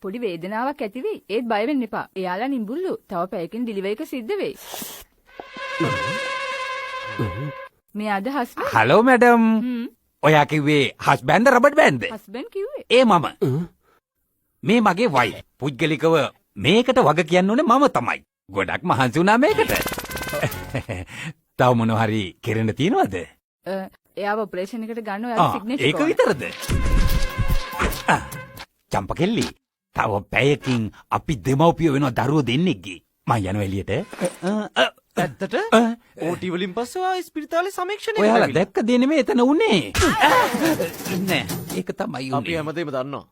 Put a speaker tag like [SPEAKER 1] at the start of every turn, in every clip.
[SPEAKER 1] පොඩි වේදනාවක් ඇති වෙයි. ඒත් බය වෙන්න එපා. එයාලා නිඹුල්ලු. තව පැයකින් ඩිලිවරි එක සිද්ධ වෙයි. මේ අද හස්බන්ඩ්.
[SPEAKER 2] Hello madam. ඔයා කිව්වේ හස්බන්ඩ් රබර්ට් බෑන්ඩ්ද?
[SPEAKER 1] හස්බන්ඩ් කිව්වේ.
[SPEAKER 2] ඒ මම. මේ මගේ වයි. පුද්ගලිකව මේකට වග කියන්න ඕනේ මම තමයි. ගොඩක් මහන්සි වුණා මේකට. තව මොනවා හරි කෙරෙන්න තියනවද?
[SPEAKER 1] එයාව ඔපරේෂන් එකට ගන්න ඔයාගේ සිග්නේචර්
[SPEAKER 2] ඒක විතරද? චම්පකෙල්ලි තව පැයකින් අපි දෙමව්පියෝ වෙනවා දරුවෝ දෙන්නෙක්ගේ. මං යනවා එළියට.
[SPEAKER 3] ඇත්තට ඕටි වලින් පස්සේ ආ ස්පිරිතාලේ සමීක්ෂණය
[SPEAKER 2] ඔයාලා දැක්ක දේ නෙමෙයි එතන උනේ. නෑ ඒක තමයි උනේ.
[SPEAKER 3] අපි හැමදේම දන්නවා.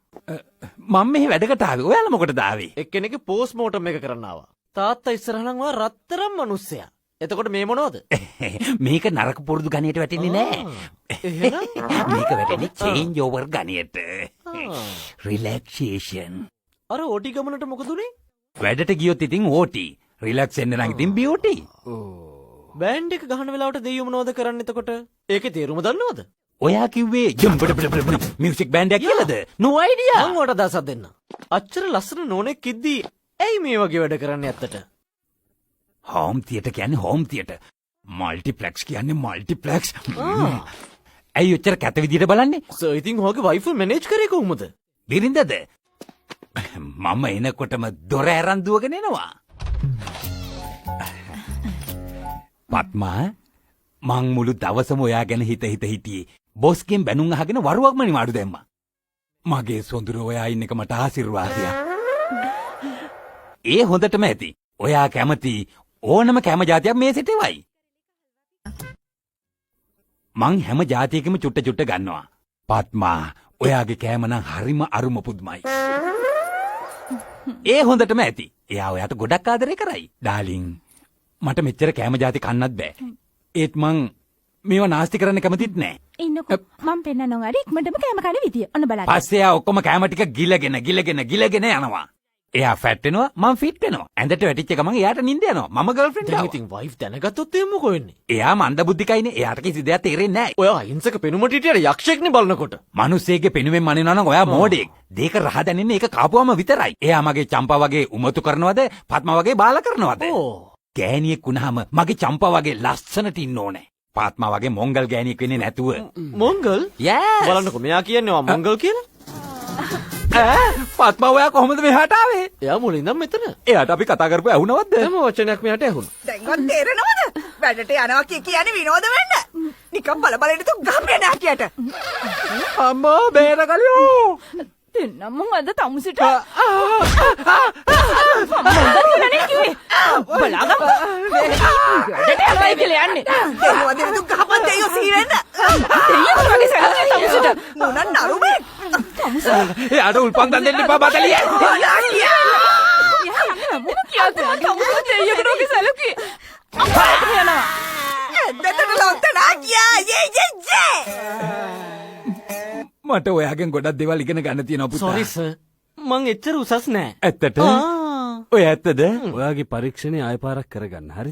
[SPEAKER 2] මම මෙහි වැඩකට ආවේ. ඔයාලා මොකටද ආවේ?
[SPEAKER 3] එක්කෙනෙක්ගේ පෝස්ට් මෝටම් එක කරන්න ආවා. තාත්තා ඉස්සරහනම් වා රත්තරන් මිනිස්සයා. එතකොට මේ මොනවද?
[SPEAKER 2] මේක නරක පුරුදු ගණයට වැටෙන්නේ නෑ. මේක වැටෙන්නේ චේන්ජ් ඕවර් ගණයට. රිලැක්සේෂන්.
[SPEAKER 3] අර ඕටි ගමනට මොකද උනේ?
[SPEAKER 2] වැඩට ගියොත් ඉතින් ඕටි. රිලැක්ස් වෙන්න නම් ඉතින් බියුටි.
[SPEAKER 3] බෑන්ඩ් එක ගහන වෙලාවට දෙයියෝ මොනවද කරන්නේ එතකොට? ඒකේ තේරුම දන්නවද?
[SPEAKER 2] ඔයා කිව්වේ ජම්බඩ මියුසික් බෑන්ඩ් එකක් කියලාද? no idea.
[SPEAKER 3] මං ඔයාලට දවසක් දෙන්න. අච්චර ලස්සන නෝනෙක් ඉද්දී ඇයි මේ වගේ වැඩ කරන්නේ ඇත්තට?
[SPEAKER 2] හෝම් තියටර් කියන්නේ හෝම් තියටර්. මල්ටිප්ලෙක්ස් කියන්නේ මල්ටිප්ලෙක්ස්. ඇයි ඔච්චර කැත විදියට බලන්නේ?
[SPEAKER 3] සර් ඉතින් ඔයාගේ වයිෆ් මැනේජ් කරේ කොහොමද?
[SPEAKER 2] බිරින්දද? මම එනකොටම දොර ඇරන් දුවගෙන එනවා. පත්මා මං මුළු දවසම ඔයා ගැන හිත හිටියේ. බොස්ගෙන් බැනුම් අහගෙන වරුවක්ම නිවාඩු දැම්මා. මගේ සොඳුර ඔයා ඉන්න එක මට ආශිර්වාදයක්. ඒ හොඳටම ඇති. ඔයා කැමති ඕනම කැම જાතියක් මේ සිටෙවයි. මං හැම જાතියකම චුට්ට ගන්නවා. පත්මා ඔයාගේ කෑම නම් හරිම අරුම පුදුමයි. ඒ හොඳටම ඇති. එයා ඔයාට ගොඩක් ආදරය කරයි. ඩාලින් මට මෙච්චර කෑම જાති කන්නත් බෑ. ඒත් මං මේවා නාස්ති කරන්න කැමතිත් නෑ.
[SPEAKER 1] ඉන්නකෝ මම පෙන්නනවා හරි ඉක්මනටම කෑම කන විදිය. ඔන්න බලන්න.
[SPEAKER 2] පස්සේ එයා ඔක්කොම කෑම ටික ගිලගෙන යනවා. එයා ෆැට් වෙනවා මම ෆිට් වෙනවා. ඇඳට වැටිච්ච ගමන් එයාට නිින්ද යනවා. මම ගර්ල්ෆ්‍රෙන්ඩ්
[SPEAKER 3] දැන්
[SPEAKER 2] ආවා.
[SPEAKER 3] ඉතින් වයිෆ් දැනගත්තොත් එහෙම මොකෝ වෙන්නේ?
[SPEAKER 2] එයා මන්දබුද්ධිකයිනේ. එයාට කිසි දෙයක් තේරෙන්නේ නැහැ.
[SPEAKER 3] ඔයා අහිංසක පෙනුමට හිටියට යක්ෂයෙක්නේ බලනකොට.
[SPEAKER 2] මිනිස්සෙගේ පෙනුමෙන් මනිනවා නම් ඔයා මෝඩෙක්. දෙක රහ දැනෙන්නේ ඒක කාපුවම විතරයි. එයා මගේ චම්පා වගේ උමතු කරනවද? පත්මා වගේ බාල කරනවද? ගෑණියෙක් වුණාම මගේ චම්පා වගේ ලස්සනට ඉන්න ඕනේ. පාත්මා වගේ මොංගල් ගෑණියෙක් වෙන්නේ නැතුව.
[SPEAKER 3] මොංගල්? බලන්නකෝ මෙයා කියන්නේ මොංගල් කියලා.
[SPEAKER 2] පත්මා ඔයා කොහොමද මෙහාට ආවේ?
[SPEAKER 3] එයා මුලින් ඉඳන් මෙතන.
[SPEAKER 2] එයාට අපි කතා කරපුවා ඇහුණවද?
[SPEAKER 3] හැම වචනයක් මෙයාට ඇහුණා.
[SPEAKER 4] දැන්වත් තේරෙනවද? වැඩට යනවා කියන්නේ විනෝද වෙන්න. නිකන් බල තු ගහපේ නාකියට.
[SPEAKER 2] අම්මා බේරගලියෝ.
[SPEAKER 1] දෙන්නම මං අද තමුසිට බලාගම්. වැඩට යනවා කියලා යන්නේ.
[SPEAKER 4] දෙවියෝ තු ගහපන් දෙයියෝ සීවෙන්න.
[SPEAKER 1] දෙයියෝ වගේ සැලකුවේ තමුසිට.
[SPEAKER 4] මොනන් නරුමේ.
[SPEAKER 2] එයාට උල්පන් දන් දෙන්න එපා බතලිය.
[SPEAKER 1] මොන කියද? තමුසිට දෙයියෝ වගේ සැලකුවේ. අප්පා යනවා.
[SPEAKER 4] දෙතන ලොත්තනා කියා යේ.
[SPEAKER 2] මට ඔයාගෙන් ගොඩක් දේවල් ඉගෙන ගන්න තියෙනවා පුතා.
[SPEAKER 3] Sorry sir. මං එච්චර උසස් නෑ.
[SPEAKER 2] ඇත්තට? ඔය ඇත්තද?
[SPEAKER 5] ඔයාගේ පරීක්ෂණේ ආය පාරක් කරගන්න. හරි.